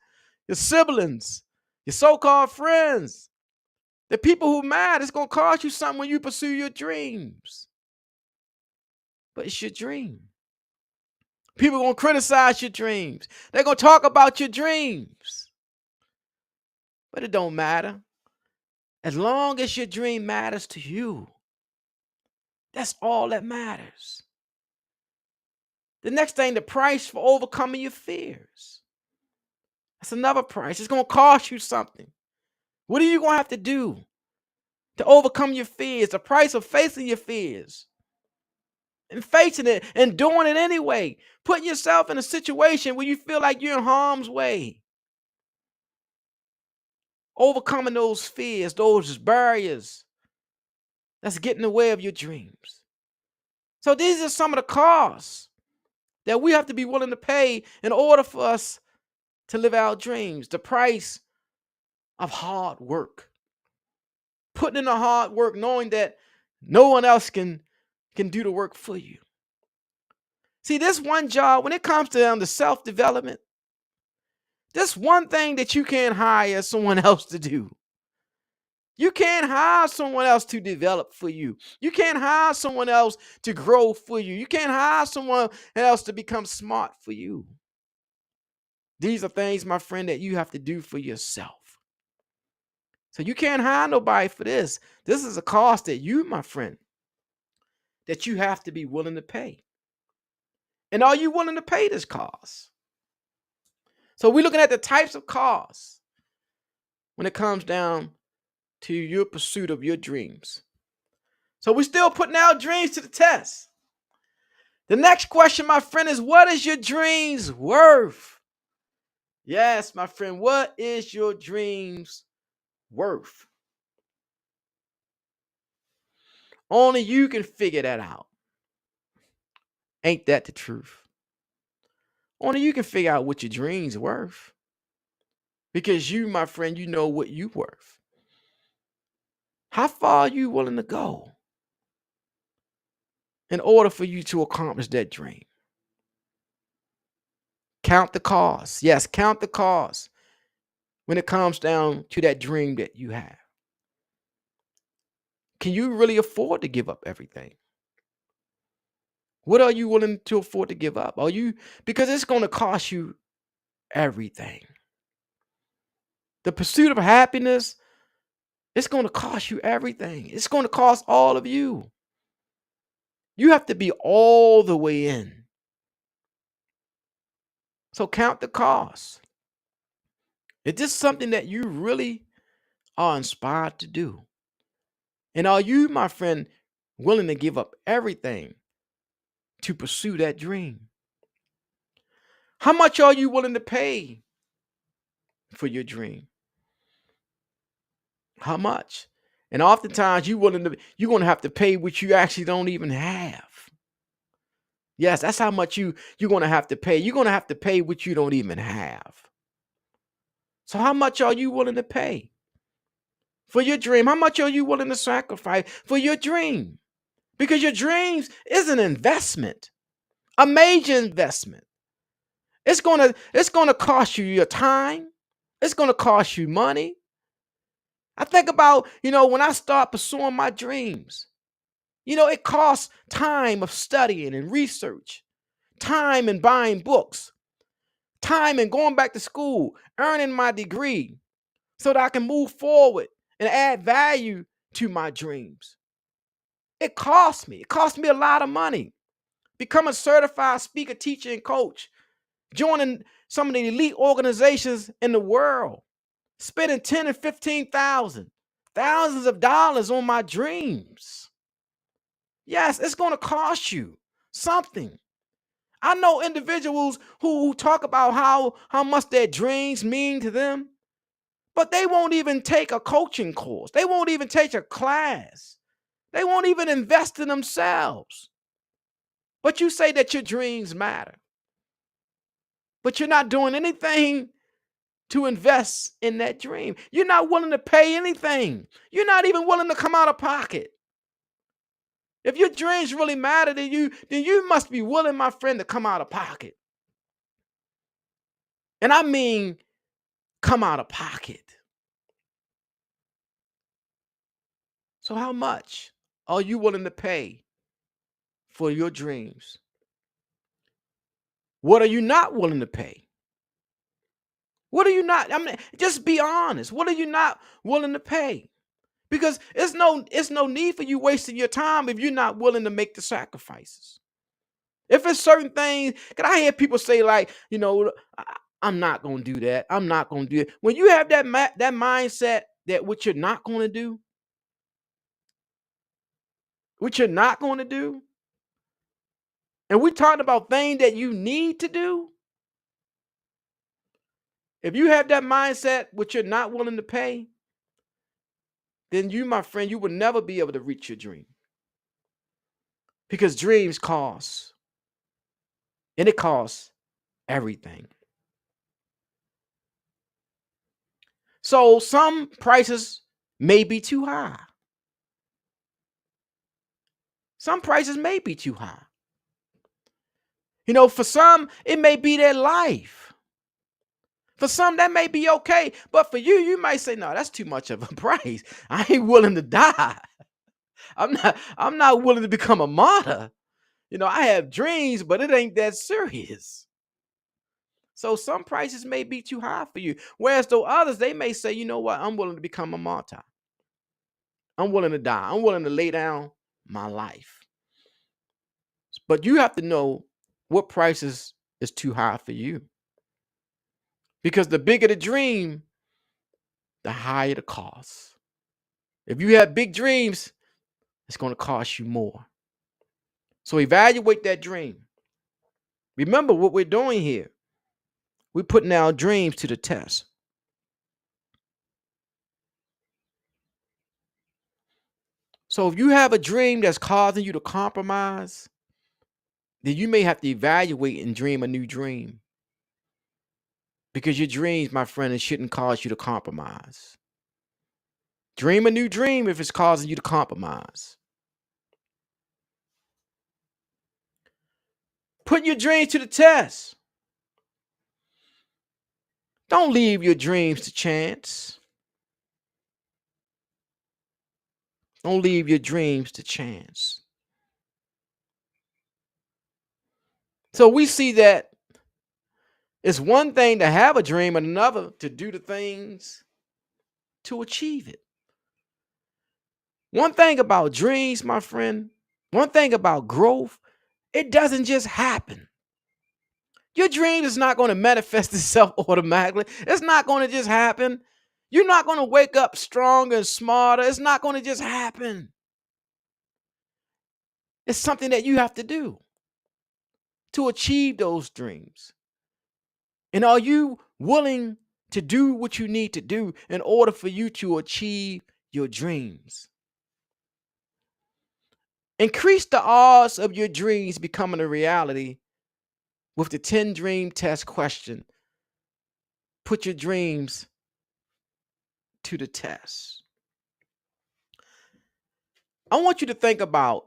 your siblings, your so-called friends. The people who matter. It's going to cost you something when you pursue your dreams. But it's your dream. People are going to criticize your dreams. They're going to talk about your dreams. But it don't matter. As long as your dream matters to you, that's all that matters. The next thing, the price for overcoming your fears. That's another price. It's going to cost you something. What are you going to have to do to overcome your fears? The price of facing your fears. And facing it and doing it anyway. Putting yourself in a situation where you feel like you're in harm's way. Overcoming those fears, those barriers that's getting in the way of your dreams. So these are some of the costs that we have to be willing to pay in order for us to live our dreams. The price of hard work. Putting in the hard work knowing that no one else can do the work for you. See, this one job, when it comes down to self-development, this one thing that you can't hire someone else to do. You can't hire someone else to develop for you. You can't hire someone else to grow for you. You can't hire someone else to become smart for you. These are things, my friend, that you have to do for yourself. So you can't hire nobody for this. This is a cost that you, my friend, that you have to be willing to pay. And are you willing to pay this cost? So we're looking at the types of costs when it comes down to your pursuit of your dreams. So we're still putting our dreams to the test. The next question, my friend, is what is your dreams worth? Yes, my friend, what is your dreams worth? Only you can figure that out. Ain't that the truth? Only you can figure out what your dreams are worth. Because you, my friend, you know what you're worth. How far are you willing to go in order for you to accomplish that dream? Count the cost. Yes, count the cost when it comes down to that dream that you have. Can you really afford to give up everything? What are you willing to afford to give up? Because it's going to cost you everything. The pursuit of happiness, it's going to cost you everything. It's going to cost all of you. You have to be all the way in. So count the cost. Is this something that you really are inspired to do? And are you, my friend, willing to give up everything to pursue that dream? How much are you willing to pay for your dream? How much? And oftentimes you're gonna have to pay what you actually don't even have. Yes, that's how much you're gonna have to pay. You're gonna have to pay what you don't even have. So how much are you willing to pay for your dream? How much are you willing to sacrifice for your dream? Because your dreams is an investment, a major investment. It's gonna cost you your time. It's gonna cost you money. I think about, when I start pursuing my dreams, it costs time of studying and research, time in buying books, time in going back to school, earning my degree so that I can move forward and add value to my dreams. It costs me. It costs me a lot of money. Become a certified speaker, teacher, and coach, joining some of the elite organizations in the world, spending 10 and 15,000, thousands of dollars on my dreams. Yes, it's going to cost you something. I know individuals who talk about how much their dreams mean to them, but they won't even take a coaching course. They won't even take a class. They won't even invest in themselves. But you say that your dreams matter, but you're not doing anything to invest in that dream. You're not willing to pay anything. You're not even willing to come out of pocket. If your dreams really matter to you, then you must be willing, my friend, to come out of pocket. And I mean, come out of pocket. So, how much are you willing to pay for your dreams? What are you not willing to pay? What are you not? I mean, just be honest. What are you not willing to pay? Because it's no need for you wasting your time if you're not willing to make the sacrifices. If it's certain things, can I hear people say like, I'm not gonna do that. I'm not gonna do it. When you have that mindset that what you're not gonna do, what you're not gonna do, and we're talking about things that you need to do. If you have that mindset, what you're not willing to pay, then you, my friend, you will never be able to reach your dream. Because dreams cost, and it costs everything. So some prices may be too high. Some prices may be too high. For some, it may be their life. For some, that may be okay. But for you, you might say, no, that's too much of a price. I ain't willing to die. I'm not willing to become a martyr. I have dreams, but it ain't that serious. So some prices may be too high for you. Whereas though others, they may say, you know what, I'm willing to become a martyr. I'm willing to die. I'm willing to lay down my life. But you have to know what prices is too high for you. Because the bigger the dream, the higher the cost. If you have big dreams, it's going to cost you more. So evaluate that dream. Remember what we're doing here. We're putting our dreams to the test. So if you have a dream that's causing you to compromise, then you may have to evaluate and dream a new dream. Because your dreams, my friend, it shouldn't cause you to compromise. Dream a new dream if it's causing you to compromise. Put your dreams to the test. Don't leave your dreams to chance. Don't leave your dreams to chance. So we see that it's one thing to have a dream and another to do the things to achieve it. One thing about dreams, my friend, one thing about growth, it doesn't just happen. Your dream is not going to manifest itself automatically. It's not going to just happen. You're not going to wake up stronger and smarter. It's not going to just happen. It's something that you have to do to achieve those dreams. And are you willing to do what you need to do in order for you to achieve your dreams? Increase the odds of your dreams becoming a reality with the 10 dream test question. Put your dreams to the test. I want you to think about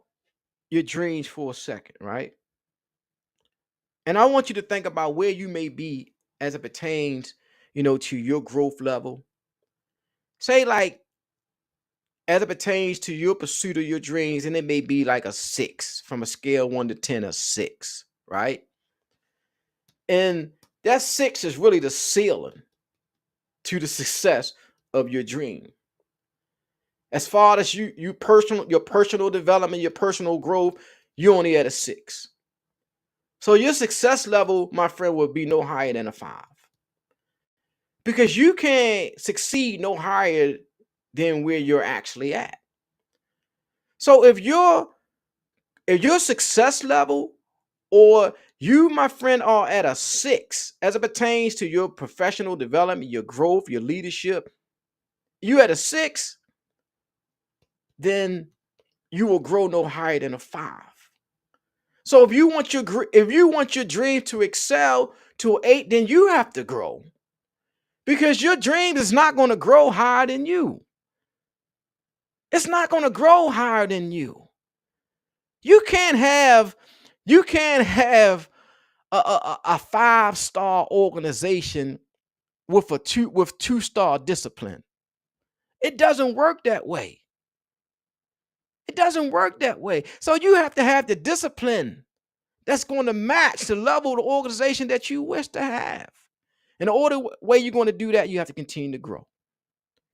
your dreams for a second, right? And I want you to think about where you may be as it pertains, to your growth level. Say, like, as it pertains to your pursuit of your dreams, and it may be like a 6 from a scale 1 to 10, a 6, right? And that 6 is really the ceiling to the success of your dream. As far as your personal development, your personal growth, you're only at a 6. So your success level, my friend, will be no higher than a 5. Because you can't succeed no higher than where you're actually at. So if your success level, or you, my friend, are at a 6 as it pertains to your professional development, your growth, your leadership, you at a 6, then you will grow no higher than a 5. So if you want your dream to excel to an 8, then you have to grow. Because your dream is not going to grow higher than you. It's not going to grow higher than you. You can't have a 5-star organization with 2-star discipline. It doesn't work that way. It doesn't work that way. So you have to have the discipline that's going to match the level of the organization that you wish to have. And the order way you're going to do that, you have to continue to grow,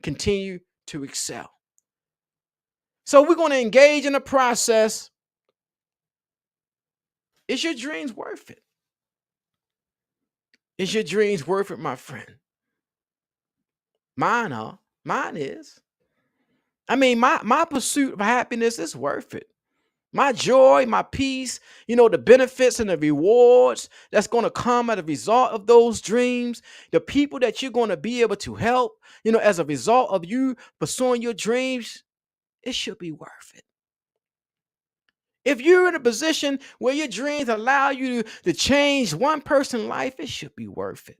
continue to excel. So we're going to engage in a process. Is your dreams worth it? Is your dreams worth it, my friend? Mine are. Mine is. I mean, my pursuit of happiness is worth it. My joy, my peace, the benefits and the rewards that's going to come as a result of those dreams, the people that you're going to be able to help, as a result of you pursuing your dreams, it should be worth it. If you're in a position where your dreams allow you to change one person's life, it should be worth it.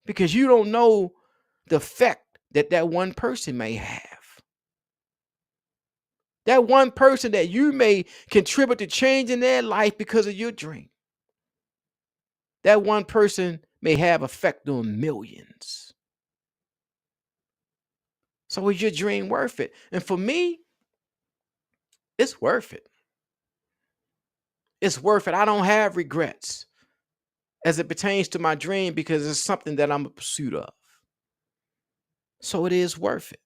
Because you don't know the effect that one person may have. That one person that you may contribute to changing their life because of your dream. That one person may have effect on millions. So is your dream worth it? And for me, it's worth it. It's worth it. I don't have regrets as it pertains to my dream because it's something that I'm a pursuit of. So it is worth it.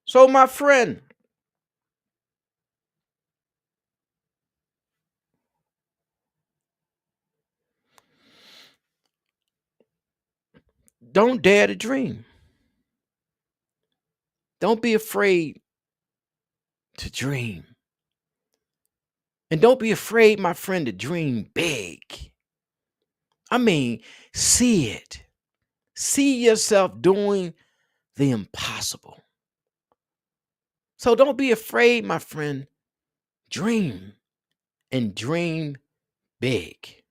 So my friend, don't dare to dream. Don't be afraid to dream. And don't be afraid, my friend, to dream big. I mean, see it. See yourself doing the impossible. So don't be afraid, my friend. Dream and dream big.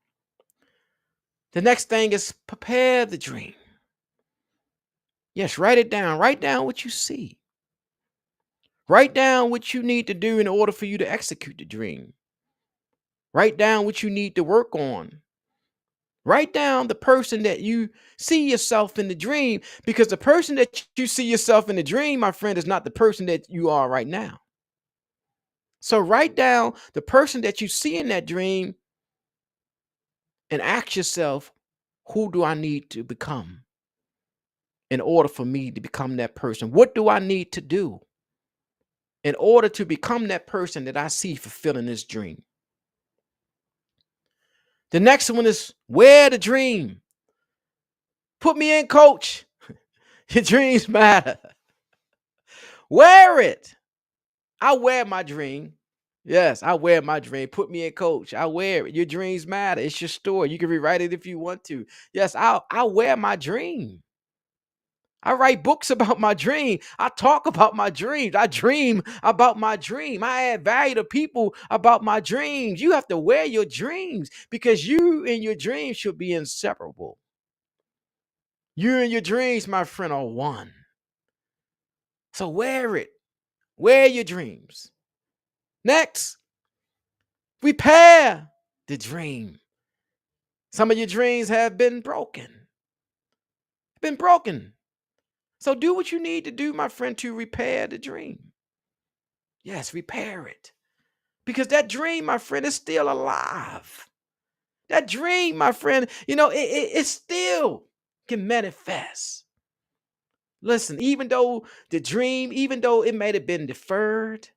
The next thing is prepare the dream. Yes, write it down. Write down what you see. Write down what you need to do in order for you to execute the dream. Write down what you need to work on. Write down the person that you see yourself in the dream, because the person that you see yourself in the dream, my friend, is not the person that you are right now. So write down the person that you see in that dream and ask yourself, who do I need to become in order for me to become that person? What do I need to do in order to become that person that I see fulfilling this dream? The next one is wear the dream. Put me in, coach. Your dreams matter. Wear it. I wear my dream. Yes, I wear my dream. Put me in, coach. I wear it. Your dreams matter. It's your story. You can rewrite it if you want to. Yes, I wear my dream. I write books about my dream. I talk about my dreams. I dream about my dream. I add value to people about my dreams. You have to wear your dreams because you and your dreams should be inseparable. You and your dreams, my friend, are one. So wear it. Wear your dreams. Next, repair the dream. Some of your dreams have been broken. Been broken. So do what you need to do, my friend, to repair the dream. Yes, repair it. Because that dream, my friend, is still alive. That dream, my friend, it still can manifest. Listen, even though the dream, even though it may have been deferred,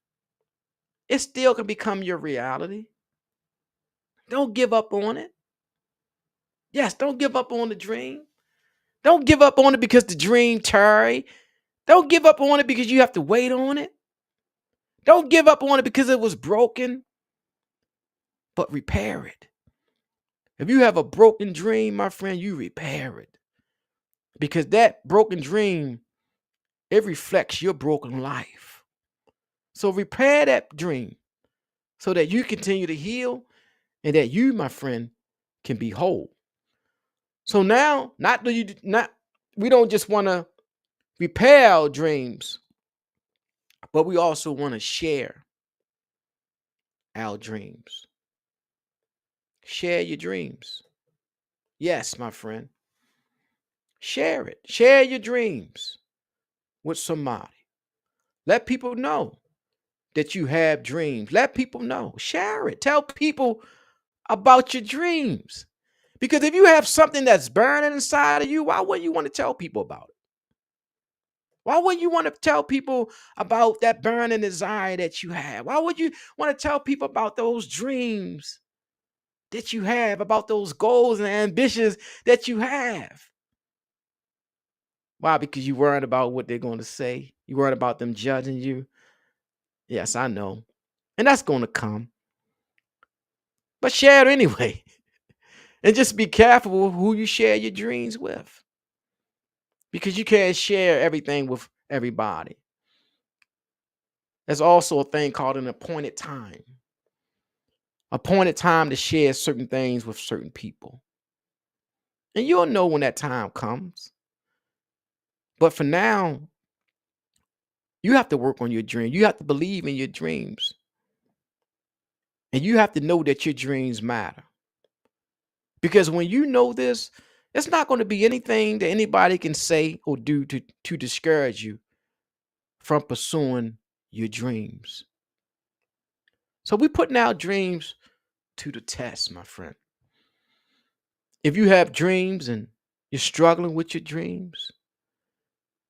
it still can become your reality. Don't give up on it. Yes, don't give up on the dream. Don't give up on it because the dream tarry. Don't give up on it because you have to wait on it. Don't give up on it because it was broken, but repair it. If you have a broken dream, my friend, you repair it. Because that broken dream, it reflects your broken life. So repair that dream so that you continue to heal and that you, my friend, can be whole. So now, we don't just want to repair our dreams, but we also want to share our dreams. Share your dreams. Yes, my friend. Share it. Share your dreams with somebody. Let people know that you have dreams. Let people know. Share it. Tell people about your dreams. Because if you have something that's burning inside of you, why wouldn't you want to tell people about it? Why wouldn't you want to tell people about that burning desire that you have? Why would you want to tell people about those dreams that you have, about those goals and ambitions that you have? Why? Because you worried about what they're going to say. You worried about them judging you. Yes, I know. And that's going to come. But share it anyway. And just be careful who you share your dreams with. Because you can't share everything with everybody. There's also a thing called an appointed time. Appointed time to share certain things with certain people. And you'll know when that time comes. But for now, you have to work on your dream. You have to believe in your dreams. And you have to know that your dreams matter. Because when you know this, it's not going to be anything that anybody can say or do to discourage you from pursuing your dreams. So we're putting our dreams to the test, my friend. If you have dreams and you're struggling with your dreams,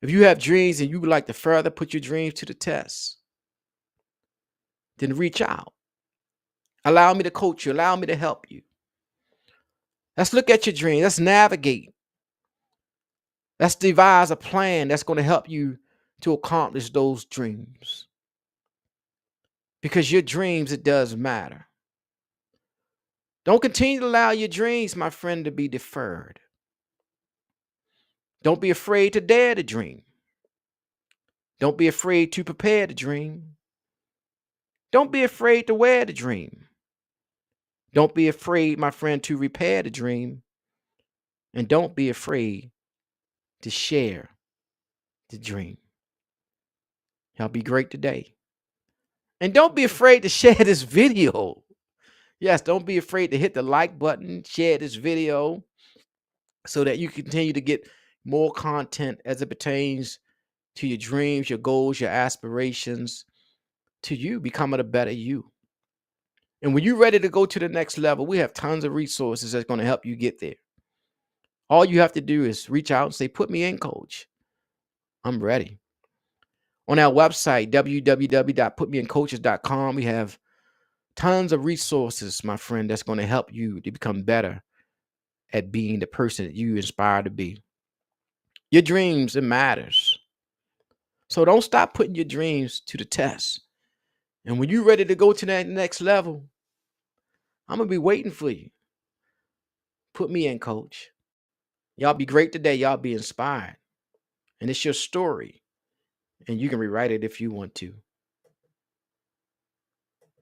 if you have dreams and you would like to further put your dreams to the test, then reach out. Allow me to coach you. Allow me to help you. Let's look at your dreams. Let's navigate. Let's devise a plan that's going to help you to accomplish those dreams. Because your dreams, it does matter. Don't continue to allow your dreams, my friend, to be deferred. Don't be afraid to dare to dream. Don't be afraid to prepare to dream. Don't be afraid to wear the dream. Don't be afraid, my friend, to repair the dream. And don't be afraid to share the dream. Y'all be great today. And don't be afraid to share this video. Yes, don't be afraid to hit the like button, share this video so that you continue to get more content as it pertains to your dreams, your goals, your aspirations, to you becoming a better you. And when you're ready to go to the next level, we have tons of resources that's going to help you get there. All you have to do is reach out and say, put me in, coach. I'm ready. On our website, www.putmeincoaches.com, we have tons of resources, my friend, that's going to help you to become better at being the person that you inspire to be. Your dreams, it matters. So don't stop putting your dreams to the test. And when you're ready to go to that next level, I'm going to be waiting for you. Put me in, coach. Y'all be great today. Y'all be inspired. And it's your story. And you can rewrite it if you want to.